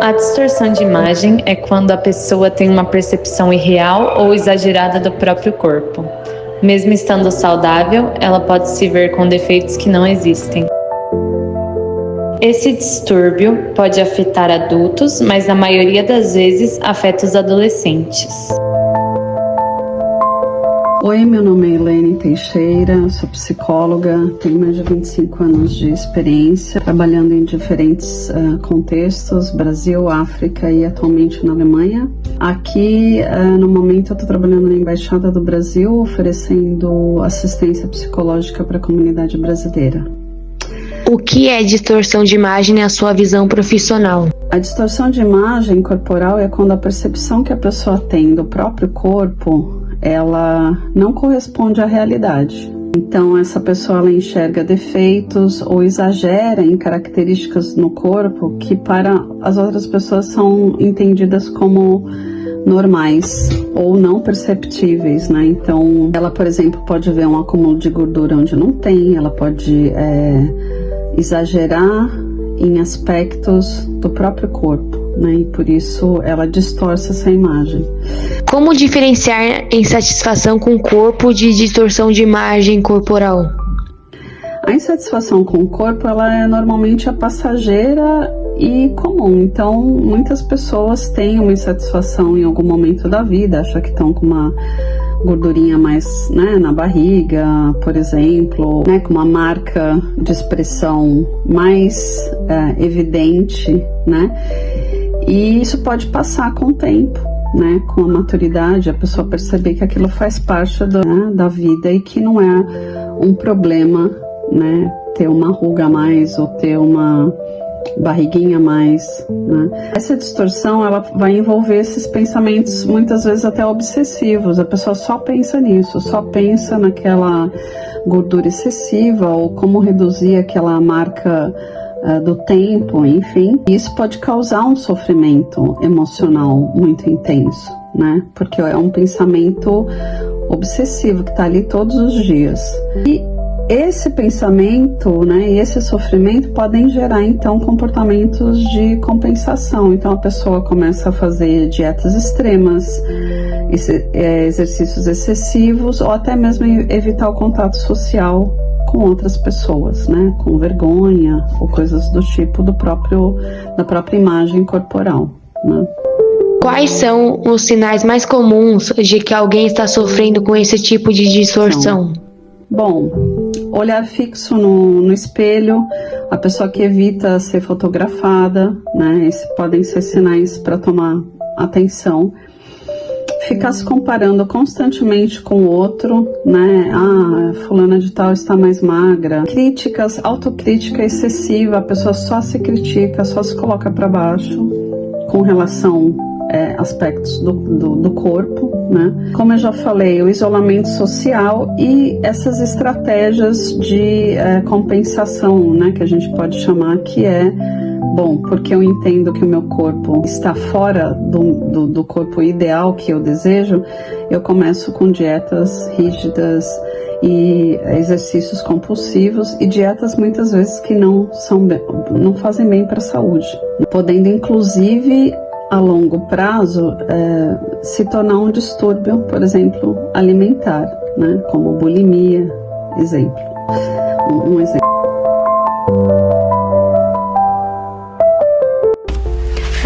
A distorção de imagem é quando a pessoa tem uma percepção irreal ou exagerada do próprio corpo. Mesmo estando saudável, ela pode se ver com defeitos que não existem. Esse distúrbio pode afetar adultos, mas na maioria das vezes afeta os adolescentes. Oi, meu nome é Elaine Teixeira, sou psicóloga, tenho mais de 25 anos de experiência trabalhando em diferentes contextos, Brasil, África e atualmente na Alemanha. Aqui, no momento, eu estou trabalhando na Embaixada do Brasil, oferecendo assistência psicológica para a comunidade brasileira. O que é distorção de imagem na sua visão profissional? A distorção de imagem corporal é quando a percepção que a pessoa tem do próprio corpo, ela não corresponde à realidade. Então, essa pessoa ela enxerga defeitos ou exagera em características no corpo que para as outras pessoas são entendidas como normais ou não perceptíveis, né? Então, ela, por exemplo, pode ver um acúmulo de gordura onde não tem, ela pode exagerar em aspectos do próprio corpo, né? E por isso ela distorce essa imagem. Como diferenciar insatisfação com o corpo de distorção de imagem corporal? A insatisfação com o corpo, ela é normalmente a passageira e comum. Então, muitas pessoas têm uma insatisfação em algum momento da vida, acham que estão com uma gordurinha mais, né, na barriga, por exemplo, né, com uma marca de expressão mais evidente, né? E isso pode passar com o tempo, né? Com a maturidade, a pessoa perceber que aquilo faz parte da vida e que não é um problema, né? Ter uma ruga a mais ou ter uma barriguinha a mais, né? Essa distorção, ela vai envolver esses pensamentos muitas vezes até obsessivos. A pessoa só pensa nisso, só pensa naquela gordura excessiva ou como reduzir aquela marca do tempo, enfim. Isso pode causar um sofrimento emocional muito intenso, né? Porque é um pensamento obsessivo que está ali todos os dias. E esse pensamento, né, e esse sofrimento podem gerar, então, comportamentos de compensação. Então, a pessoa começa a fazer dietas extremas, exercícios excessivos, ou até mesmo evitar o contato social com outras pessoas, né, com vergonha ou coisas do tipo da própria imagem corporal, né. Quais são os sinais mais comuns de que alguém está sofrendo com esse tipo de distorção? Bom, olhar fixo no espelho, a pessoa que evita ser fotografada, né? Esses podem ser sinais para tomar atenção. Ficar se comparando constantemente com o outro, né? Ah, fulana de tal está mais magra. Críticas, autocrítica excessiva, a pessoa só se critica, só se coloca para baixo com relação aspectos do corpo, né? Como eu já falei, o isolamento social e essas estratégias de compensação, né? Que a gente pode chamar que bom, porque eu entendo que o meu corpo está fora do corpo ideal que eu desejo, eu começo com dietas rígidas e exercícios compulsivos e dietas muitas vezes que não fazem bem para a saúde, podendo inclusive a longo prazo se tornar um distúrbio, por exemplo, alimentar, né? Como bulimia, exemplo. Um exemplo.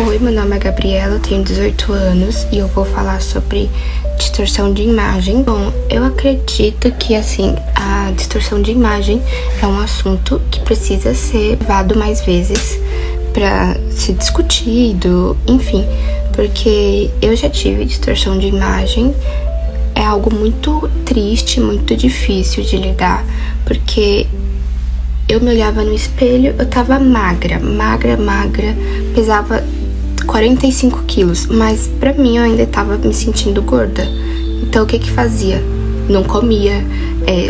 Oi, meu nome é Gabriela, eu tenho 18 anos e eu vou falar sobre distorção de imagem. Bom, eu acredito que, assim, a distorção de imagem é um assunto que precisa ser levado mais vezes para ser discutido, enfim, porque eu já tive distorção de imagem. É algo muito triste, muito difícil de lidar, porque eu me olhava no espelho, eu tava magra, pesava 45 quilos, mas pra mim eu ainda tava me sentindo gorda. Então o que fazia? Não comia,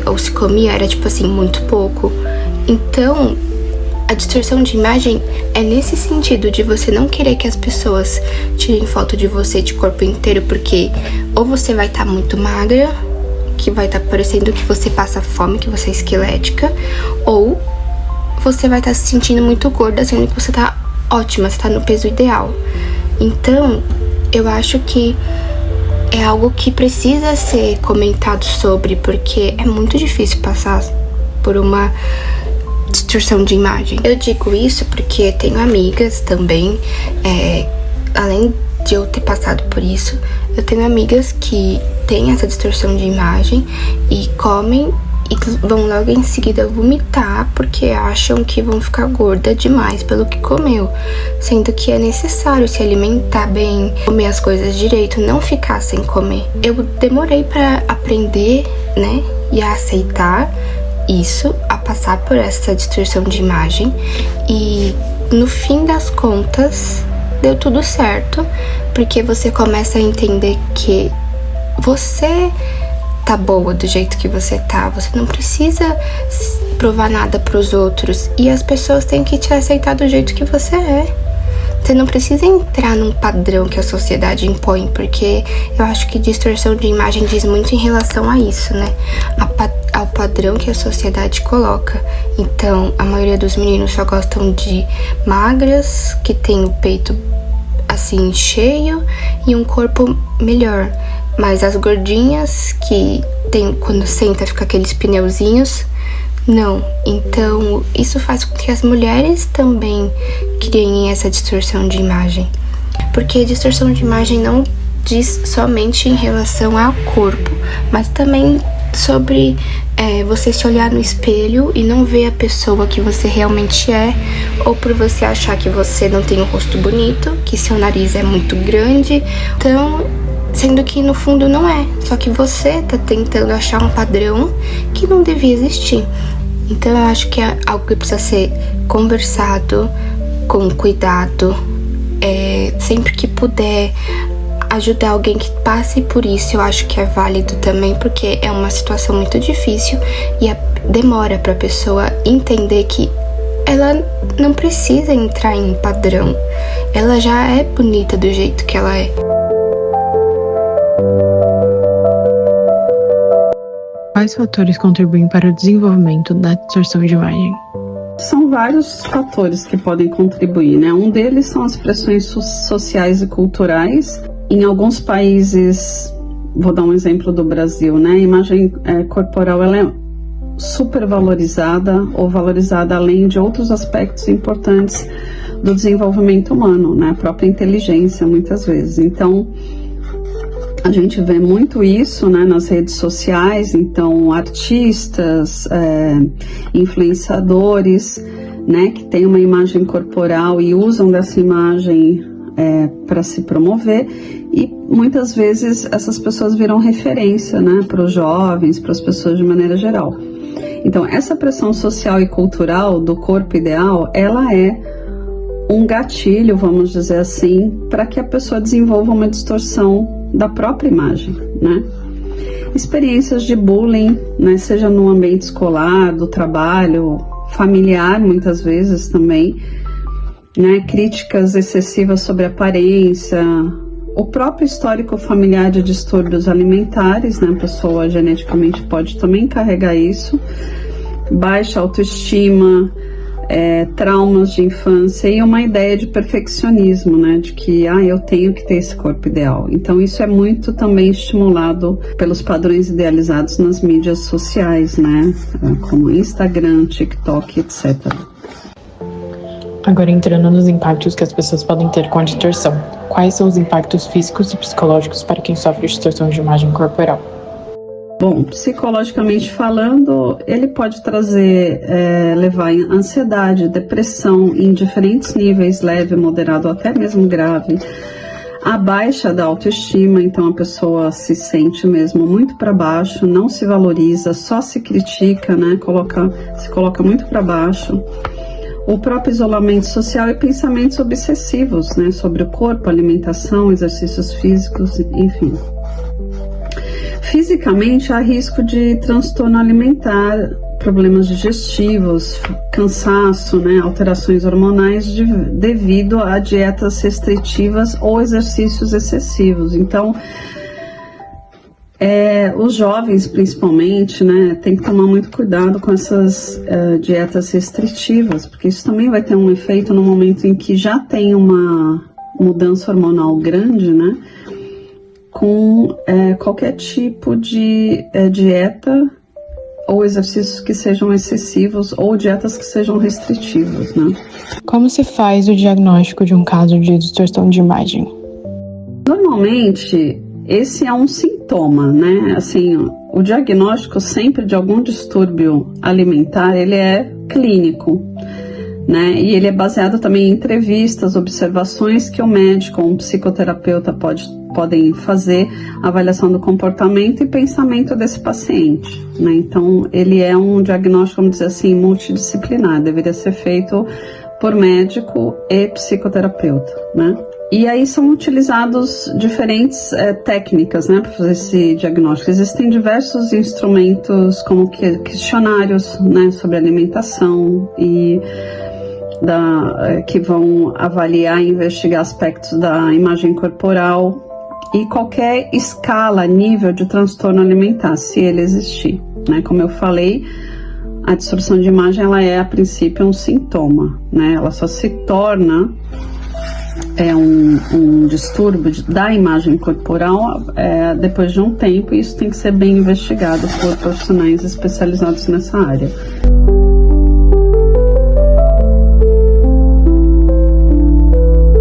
ou se comia era tipo assim, muito pouco. Então a distorção de imagem é nesse sentido de você não querer que as pessoas tirem foto de você de corpo inteiro, porque ou você vai estar muito magra, que vai estar parecendo que você passa fome, que você é esquelética, ou você vai estar se sentindo muito gorda, sendo que você tá ótima, você tá no peso ideal. Então, eu acho que é algo que precisa ser comentado sobre, porque é muito difícil passar por uma distorção de imagem. Eu digo isso porque tenho amigas também, além de eu ter passado por isso, eu tenho amigas que têm essa distorção de imagem e comem e vão logo em seguida vomitar porque acham que vão ficar gorda demais pelo que comeu, sendo que é necessário se alimentar bem, comer as coisas direito, não ficar sem comer. Eu demorei para aprender, né, e a aceitar isso, a passar por essa distorção de imagem, e no fim das contas deu tudo certo, porque você começa a entender que você tá boa do jeito que você tá, você não precisa provar nada pros outros, e as pessoas têm que te aceitar do jeito que você é. Você não precisa entrar num padrão que a sociedade impõe, porque eu acho que distorção de imagem diz muito em relação a isso, né? Ao padrão que a sociedade coloca. Então, a maioria dos meninos só gostam de magras, que tem o peito assim cheio e um corpo melhor. Mas as gordinhas que tem, quando senta, fica aqueles pneuzinhos, não. Então, isso faz com que as mulheres também criem essa distorção de imagem. Porque distorção de imagem não diz somente em relação ao corpo, mas também sobre você se olhar no espelho e não ver a pessoa que você realmente é, ou por você achar que você não tem um rosto bonito, que seu nariz é muito grande. Então, sendo que no fundo não é, só que você tá tentando achar um padrão que não devia existir. Então eu acho que é algo que precisa ser conversado com cuidado, sempre que puder ajudar alguém que passe por isso, eu acho que é válido também, porque é uma situação muito difícil e demora pra pessoa entender que ela não precisa entrar em um padrão, ela já é bonita do jeito que ela é. Quais fatores contribuem para o desenvolvimento da distorção de imagem? São vários fatores que podem contribuir, né? Um deles são as pressões sociais e culturais. Em alguns países, vou dar um exemplo do Brasil, né? A imagem corporal ela é super valorizada ou valorizada além de outros aspectos importantes do desenvolvimento humano, né? A própria inteligência, muitas vezes. Então, a gente vê muito isso, né, nas redes sociais. Então, artistas, influenciadores, né, que têm uma imagem corporal e usam dessa imagem para se promover, e muitas vezes essas pessoas viram referência, né, para os jovens, para as pessoas de maneira geral. Então, essa pressão social e cultural do corpo ideal, ela é um gatilho, vamos dizer assim, para que a pessoa desenvolva uma distorção da própria imagem, né? Experiências de bullying, né, seja no ambiente escolar, do trabalho, familiar, muitas vezes também, né, críticas excessivas sobre a aparência, o próprio histórico familiar de distúrbios alimentares, né, a pessoa geneticamente pode também carregar isso, baixa autoestima, traumas de infância e uma ideia de perfeccionismo, né, de que eu tenho que ter esse corpo ideal. Então isso é muito também estimulado pelos padrões idealizados nas mídias sociais, né, como Instagram, TikTok, etc. Agora, entrando nos impactos que as pessoas podem ter com a distorção. Quais são os impactos físicos e psicológicos para quem sofre distorção de imagem corporal? Bom, psicologicamente falando, ele pode trazer, levar a ansiedade, depressão em diferentes níveis, leve, moderado ou até mesmo grave. A baixa da autoestima, então a pessoa se sente mesmo muito para baixo, não se valoriza, só se critica, né? Se coloca muito para baixo. O próprio isolamento social e pensamentos obsessivos, né? Sobre o corpo, alimentação, exercícios físicos, enfim. Fisicamente, há risco de transtorno alimentar, problemas digestivos, cansaço, né, alterações hormonais devido a dietas restritivas ou exercícios excessivos. Então, Os jovens, principalmente, né, tem que tomar muito cuidado com essas dietas restritivas, porque isso também vai ter um efeito no momento em que já tem uma mudança hormonal grande, né, com qualquer tipo de dieta ou exercícios que sejam excessivos ou dietas que sejam restritivas, né. Como se faz o diagnóstico de um caso de distorção de imagem? Normalmente, esse é um sintoma, né? Assim, o diagnóstico sempre de algum distúrbio alimentar, ele é clínico, né? E ele é baseado também em entrevistas, observações que o médico ou um psicoterapeuta podem fazer, avaliação do comportamento e pensamento desse paciente, né? Então, ele é um diagnóstico, vamos dizer assim, multidisciplinar, deveria ser feito por médico e psicoterapeuta, né? E aí são utilizados diferentes técnicas, né, para fazer esse diagnóstico. Existem diversos instrumentos, como questionários, né, sobre alimentação e que vão avaliar e investigar aspectos da imagem corporal e qualquer escala, nível de transtorno alimentar, se ele existir, né? Como eu falei, a distorção de imagem, ela é, a princípio, um sintoma, né? Ela só se torna um distúrbio da imagem corporal depois de um tempo, e isso tem que ser bem investigado por profissionais especializados nessa área.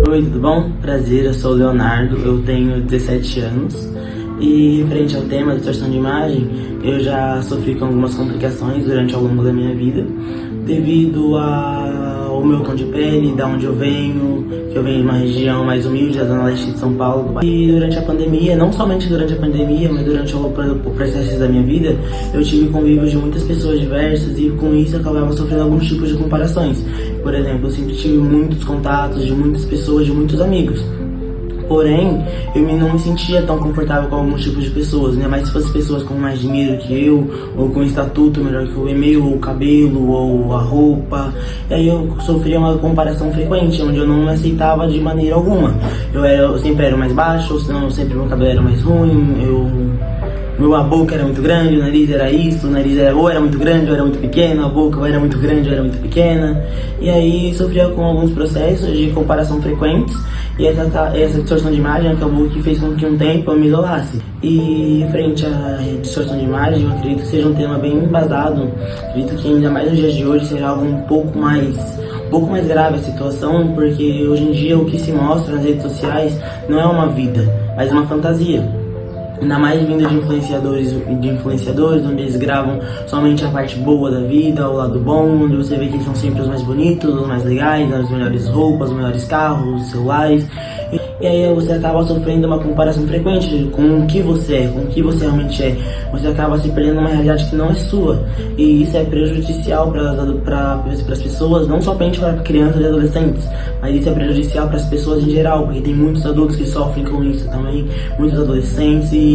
Oi, tudo bom? Prazer, eu sou o Leonardo, eu tenho 17 anos e, referente ao tema distorção de imagem, eu já sofri com algumas complicações durante ao longo da minha vida, devido ao meu tom de pele, da onde eu venho, que eu venho de uma região mais humilde, da zona leste de São Paulo. E durante a pandemia, não somente durante a pandemia, mas durante o processo da minha vida, eu tive convívio de muitas pessoas diversas e com isso eu acabava sofrendo alguns tipos de comparações. Por exemplo, eu sempre tive muitos contatos de muitas pessoas, de muitos amigos. Porém, eu não me sentia tão confortável com alguns tipos de pessoas, né? Mas se fossem pessoas com mais dinheiro que eu, ou com um estatuto melhor que o meu, ou o cabelo, ou a roupa. E aí eu sofria uma comparação frequente, onde eu não me aceitava de maneira alguma. Eu sempre era mais baixo, ou senão sempre meu cabelo era mais ruim, a boca era muito grande, o nariz era isso, o nariz ou era muito grande ou era muito pequeno, a boca ou era muito grande ou era muito pequena. E aí sofria com alguns processos de comparação frequentes, e essa distorção de imagem acabou que fez com que um tempo eu me isolasse. E frente à distorção de imagem, eu acredito que seja um tema bem embasado, acredito que ainda mais nos dias de hoje seja algo um pouco mais grave a situação, porque hoje em dia o que se mostra nas redes sociais não é uma vida, mas uma fantasia. Ainda mais vindo de influenciadores, onde eles gravam somente a parte boa da vida, o lado bom, onde você vê que eles são sempre os mais bonitos, os mais legais, as melhores roupas, os melhores carros, os celulares. E aí você acaba sofrendo uma comparação frequente com o que você é, com o que você realmente é. Você acaba se perdendo numa realidade que não é sua. E isso é prejudicial para as pessoas, não somente para crianças e adolescentes, mas isso é prejudicial para as pessoas em geral, porque tem muitos adultos que sofrem com isso também, muitos adolescentes, e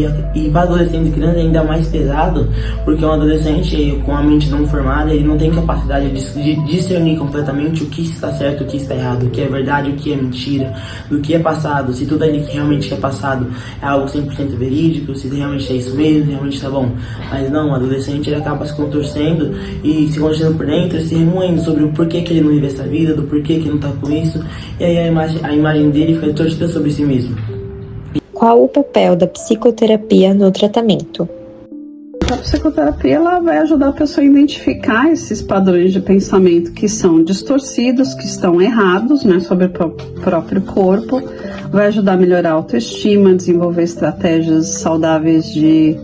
para adolescentes e crianças é ainda mais pesado, porque um adolescente com a mente não formada, ele não tem capacidade de discernir completamente o que está certo, o que está errado, o que é verdade, o que é mentira, do que é passado, se tudo ali que realmente é passado é algo 100% verídico, se realmente é isso mesmo, realmente tá bom. Mas não, o adolescente ele acaba se contorcendo e se contorcendo por dentro, se remoendo sobre o porquê que ele não vive essa vida, do porquê que ele não tá com isso, e aí a imagem dele fica torcida sobre si mesmo. Qual o papel da psicoterapia no tratamento? A psicoterapia ela vai ajudar a pessoa a identificar esses padrões de pensamento que são distorcidos, que estão errados, né, sobre o próprio corpo, vai ajudar a melhorar a autoestima, desenvolver estratégias saudáveis de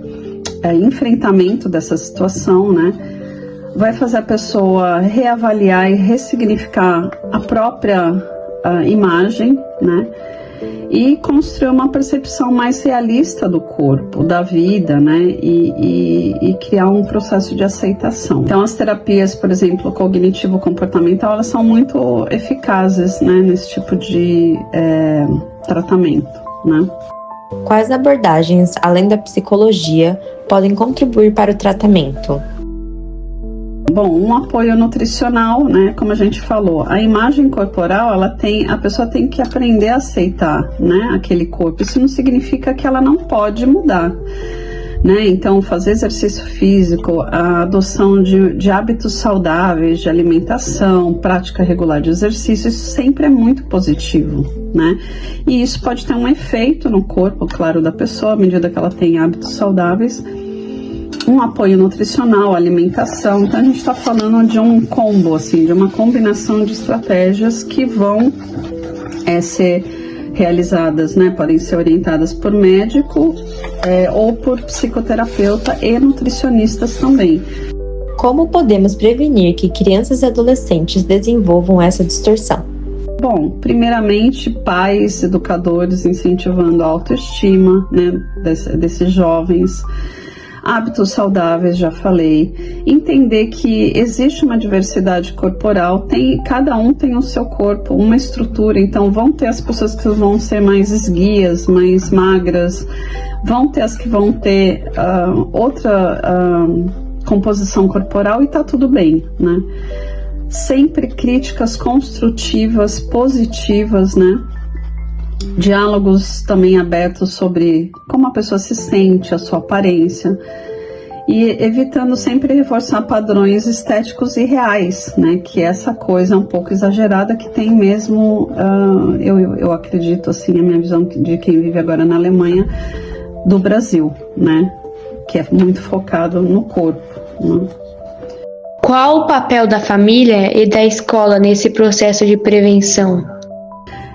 enfrentamento dessa situação, né, vai fazer a pessoa reavaliar e ressignificar a própria imagem, né, e construir uma percepção mais realista do corpo, da vida, né, e criar um processo de aceitação. Então, as terapias, por exemplo, cognitivo-comportamental, elas são muito eficazes, né, nesse tipo de tratamento, né. Quais abordagens, além da psicologia, podem contribuir para o tratamento? Bom, um apoio nutricional, né, como a gente falou, a imagem corporal, a pessoa tem que aprender a aceitar, né, aquele corpo. Isso não significa que ela não pode mudar, né? Então, fazer exercício físico, a adoção de hábitos saudáveis, de alimentação, prática regular de exercício, isso sempre é muito positivo, né? E isso pode ter um efeito no corpo, claro, da pessoa, à medida que ela tem hábitos saudáveis, um apoio nutricional, alimentação. Então, a gente está falando de um combo, assim, de uma combinação de estratégias que vão ser realizadas, né? Podem ser orientadas por médico ou por psicoterapeuta e nutricionistas também. Como podemos prevenir que crianças e adolescentes desenvolvam essa distorção? Bom, primeiramente, pais, educadores incentivando a autoestima, né, desses jovens. Hábitos saudáveis, já falei. Entender que existe uma diversidade corporal, cada um tem o seu corpo, uma estrutura. Então, vão ter as pessoas que vão ser mais esguias, mais magras, vão ter as que vão ter outra composição corporal, e tá tudo bem, né? Sempre críticas construtivas, positivas, né? Diálogos também abertos sobre como a pessoa se sente, a sua aparência, e evitando sempre reforçar padrões estéticos irreais, né? Que essa coisa um pouco exagerada que tem mesmo, eu acredito, assim, a minha visão de quem vive agora na Alemanha, do Brasil, né? Que é muito focado no corpo, né? Qual o papel da família e da escola nesse processo de prevenção?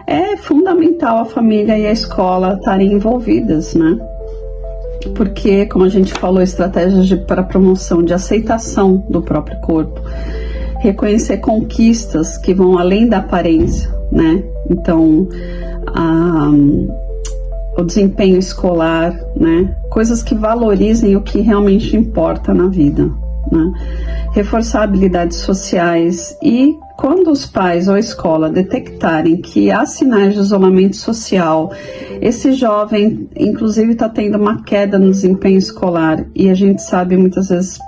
É fundamental a família e a escola estarem envolvidas, né? Porque, como a gente falou, estratégias para promoção de aceitação do próprio corpo, reconhecer conquistas que vão além da aparência, né? Então, o desempenho escolar, né? Coisas que valorizem o que realmente importa na vida, né? Reforçar habilidades sociais e, quando os pais ou a escola detectarem que há sinais de isolamento social, esse jovem, inclusive, está tendo uma queda no desempenho escolar, e a gente sabe muitas vezes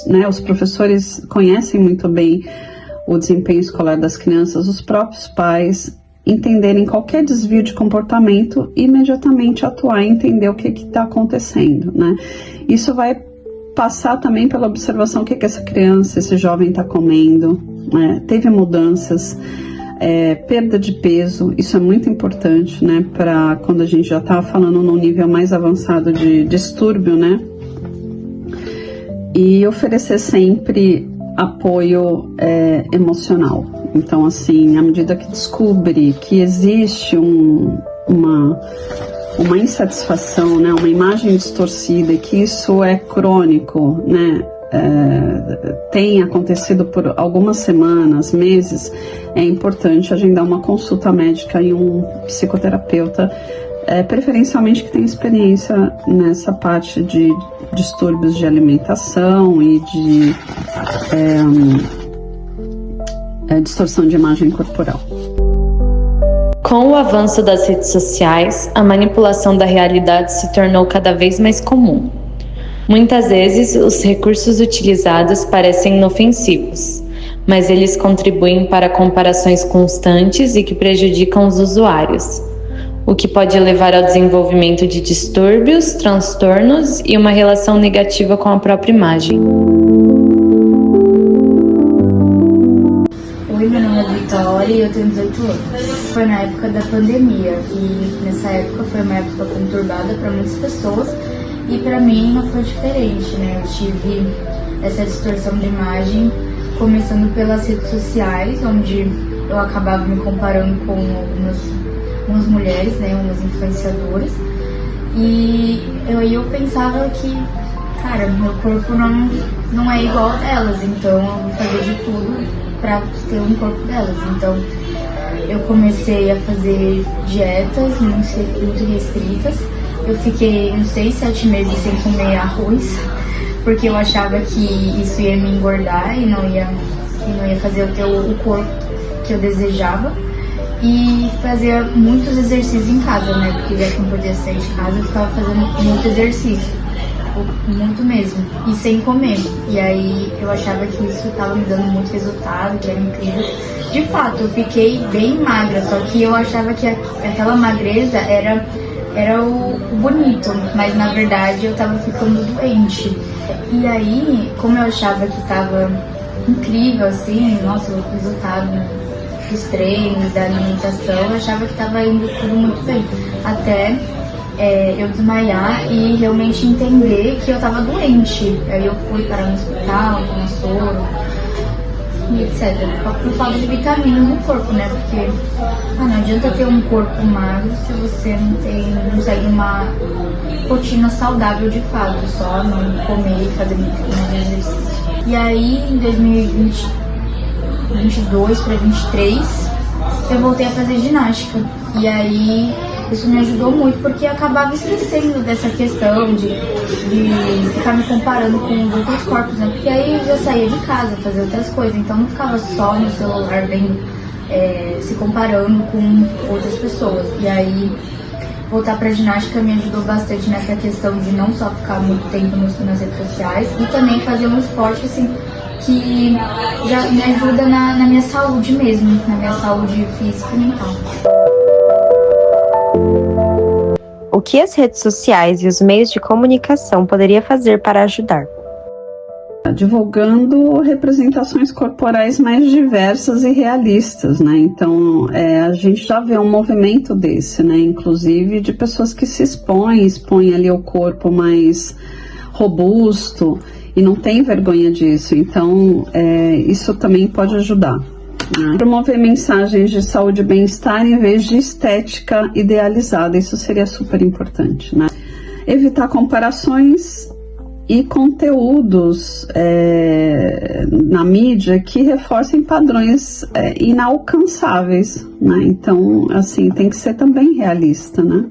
né, os professores conhecem muito bem o desempenho escolar das crianças, os próprios pais entenderem qualquer desvio de comportamento, imediatamente atuar e entender o que está acontecendo, né? Isso vai passar também pela observação, o que essa criança, esse jovem está comendo, né? Teve mudanças, perda de peso, isso é muito importante, né? Para quando a gente já está falando num nível mais avançado de distúrbio, né? E oferecer sempre apoio emocional. Então, assim, à medida que descobre que existe uma insatisfação, né, uma imagem distorcida, e que isso é crônico, né, tem acontecido por algumas semanas, meses, é importante agendar uma consulta médica e um psicoterapeuta, preferencialmente que tenha experiência nessa parte de distúrbios de alimentação e de distorção de imagem corporal. Com o avanço das redes sociais, a manipulação da realidade se tornou cada vez mais comum. Muitas vezes, os recursos utilizados parecem inofensivos, mas eles contribuem para comparações constantes e que prejudicam os usuários, o que pode levar ao desenvolvimento de distúrbios, transtornos e uma relação negativa com a própria imagem. Oi, meu nome é Vitória e eu tenho 18 anos. Foi na época da pandemia e nessa época foi uma época conturbada para muitas pessoas e para mim não foi diferente, né? Eu tive essa distorção de imagem começando pelas redes sociais, onde eu acabava me comparando com algumas mulheres, né? Umas influenciadoras, e eu pensava que, cara, meu corpo não é igual a delas, então eu vou fazer de tudo para ter um corpo delas. Então eu comecei a fazer dietas muito restritas. Eu fiquei uns 6, 7 meses sem comer arroz, porque eu achava que isso ia me engordar e não ia fazer eu ter o corpo que eu desejava. E fazia muitos exercícios em casa, né? Porque já que não podia sair de casa, eu ficava fazendo muito exercício, muito mesmo, e sem comer. E aí eu achava que isso estava me dando muito resultado, que era incrível. De fato, eu fiquei bem magra, só que eu achava que aquela magreza era era o bonito, mas na verdade eu tava ficando doente. E aí, como eu achava que tava incrível, assim, nossa, o resultado dos treinos, da alimentação, eu achava que tava indo tudo muito bem. Até eu desmaiar e realmente entender que eu tava doente. Aí eu fui parar no hospital, tomar soro e etc. Por falta de vitaminas no corpo, né? Porque não adianta ter um corpo magro se você não segue uma rotina saudável de fato, só não comer e fazer muito exercício. E aí, em 2022 para 2023, eu voltei a fazer ginástica. E aí, isso me ajudou muito, porque eu acabava esquecendo dessa questão de ficar me comparando com os outros corpos, né? Porque aí eu já saía de casa, fazer outras coisas, então não ficava só no celular vendo, se comparando com outras pessoas. E aí, voltar pra ginástica me ajudou bastante nessa questão de não só ficar muito tempo nas redes sociais, e também fazer um esporte, assim, que já me ajuda na minha saúde mesmo, na minha saúde física e mental. O que as redes sociais e os meios de comunicação poderia fazer para ajudar? Divulgando representações corporais mais diversas e realistas, né? Então, a gente já vê um movimento desse, né? Inclusive de pessoas que se expõem ali o corpo mais robusto e não tem vergonha disso. Então, isso também pode ajudar. Promover mensagens de saúde e bem-estar em vez de estética idealizada, isso seria super importante, né? Evitar comparações e conteúdos na mídia que reforcem padrões inalcançáveis, né? Então, assim, tem que ser também realista, né?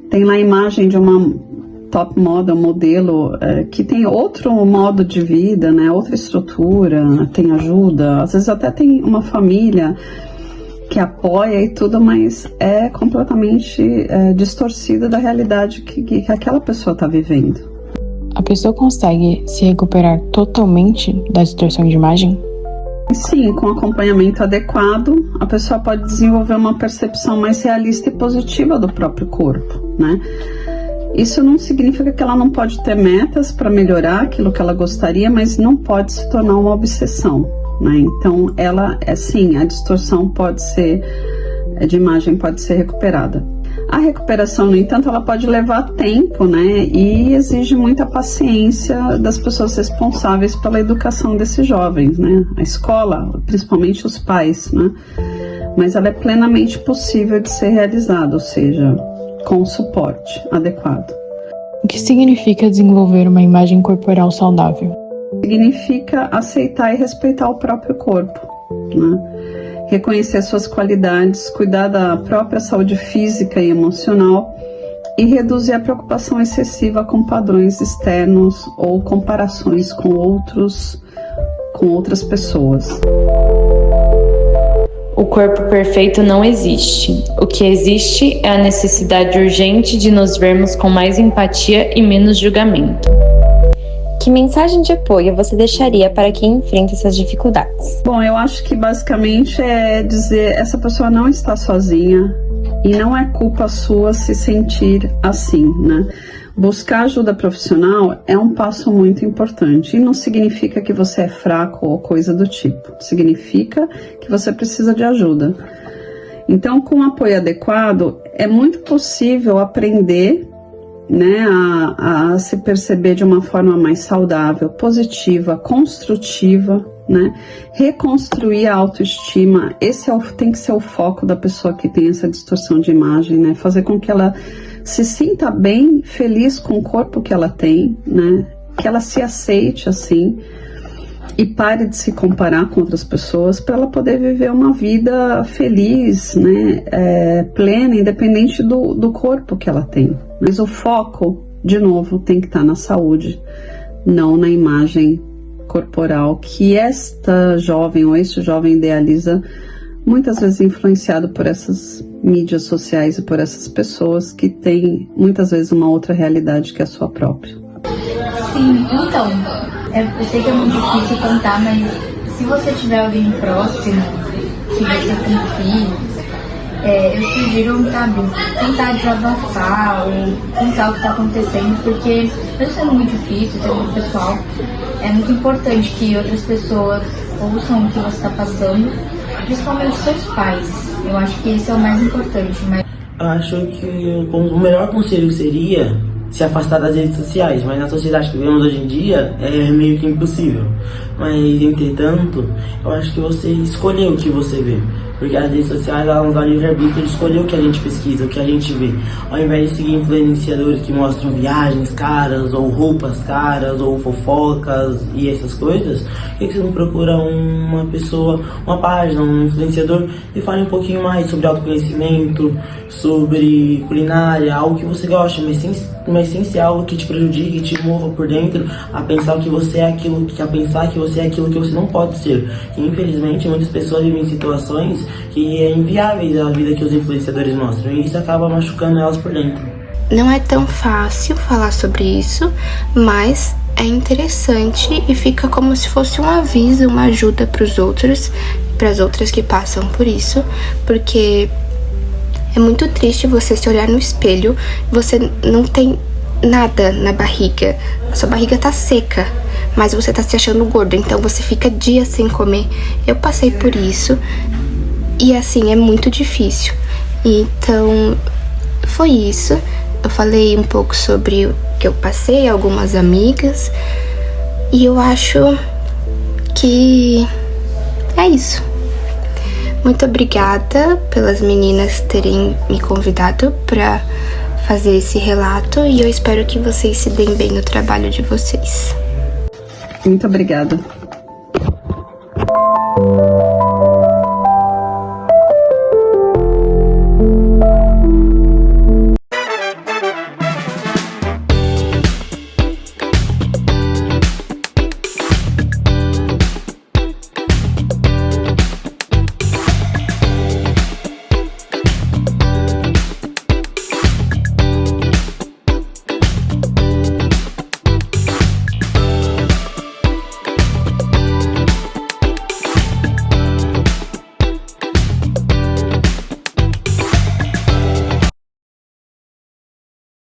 Tem lá a imagem de uma top model, modelo, que tem outro modo de vida, né? Outra estrutura, tem ajuda, às vezes até tem uma família que apoia e tudo, mas é completamente distorcida da realidade que aquela pessoa está vivendo. A pessoa consegue se recuperar totalmente da distorção de imagem? Sim, com acompanhamento adequado, a pessoa pode desenvolver uma percepção mais realista e positiva do próprio corpo, né? Isso não significa que ela não pode ter metas para melhorar aquilo que ela gostaria, mas não pode se tornar uma obsessão, né? Então, sim, a distorção de imagem pode ser recuperada. A recuperação, no entanto, ela pode levar tempo, né? E exige muita paciência das pessoas responsáveis pela educação desses jovens, né? A escola, principalmente os pais, né? Mas ela é plenamente possível de ser realizada, ou seja, com suporte adequado. O que significa desenvolver uma imagem corporal saudável? Significa aceitar e respeitar o próprio corpo, né? Reconhecer suas qualidades, cuidar da própria saúde física e emocional e reduzir a preocupação excessiva com padrões externos ou comparações com outras pessoas. O corpo perfeito não existe. O que existe é a necessidade urgente de nos vermos com mais empatia e menos julgamento. Que mensagem de apoio você deixaria para quem enfrenta essas dificuldades? Bom, eu acho que basicamente é dizer essa pessoa não está sozinha e não é culpa sua se sentir assim, né? Buscar ajuda profissional é um passo muito importante e não significa que você é fraco ou coisa do tipo. Significa que você precisa de ajuda. Então, com apoio adequado, é muito possível aprender, né, a se perceber de uma forma mais saudável, positiva, construtiva, né? Reconstruir a autoestima. Esse tem que ser o foco da pessoa que tem essa distorção de imagem, né? Fazer com que ela se sinta bem, feliz com o corpo que ela tem, né? Que ela se aceite assim e pare de se comparar com outras pessoas para ela poder viver uma vida feliz, né? Plena, independente do corpo que ela tem. Mas o foco, de novo, tem que estar na saúde, não na imagem corporal que esta jovem ou este jovem idealiza, muitas vezes influenciado por essas mídias sociais e por essas pessoas que têm muitas vezes uma outra realidade que a sua própria. Sim, então, eu sei que é muito difícil contar, mas se você tiver alguém próximo, que você confie, eu sugiro, sabe, tentar desabafar ou contar o que tá acontecendo, porque mesmo sendo muito difícil, sendo muito pessoal, é muito importante que outras pessoas ouçam o que você tá passando, principalmente seus pais. Eu acho que esse é o mais importante. Eu acho que o melhor conselho seria se afastar das redes sociais, mas na sociedade que vivemos hoje em dia é meio que impossível. Mas, entretanto, eu acho que você escolheu o que você vê. Porque as redes sociais, elas nos dão livre-arbítrio de escolher o que a gente pesquisa, o que a gente vê. Ao invés de seguir influenciadores que mostram viagens caras, ou roupas caras, ou fofocas e essas coisas, por que você não procura uma pessoa, uma página, um influenciador e fale um pouquinho mais sobre autoconhecimento, sobre culinária, algo que você gosta, mas sem ser algo que te prejudique, que te mova por dentro a pensar que você é aquilo, a pensar que você é aquilo que você não pode ser. E infelizmente muitas pessoas vivem em situações que é inviáveis à vida que os influenciadores mostram, e isso acaba machucando elas por dentro. Não é tão fácil falar sobre isso, mas é interessante e fica como se fosse um aviso, uma ajuda para os outros, para as outras que passam por isso, porque é muito triste você se olhar no espelho, você não tem nada na barriga, a sua barriga tá seca, mas você tá se achando gordo, então você fica dias sem comer. Eu passei por isso e assim, é muito difícil. Então, foi isso. Eu falei um pouco sobre o que eu passei, algumas amigas, e eu acho que é isso. Muito obrigada pelas meninas terem me convidado para fazer esse relato, e eu espero que vocês se deem bem no trabalho de vocês. Muito obrigada.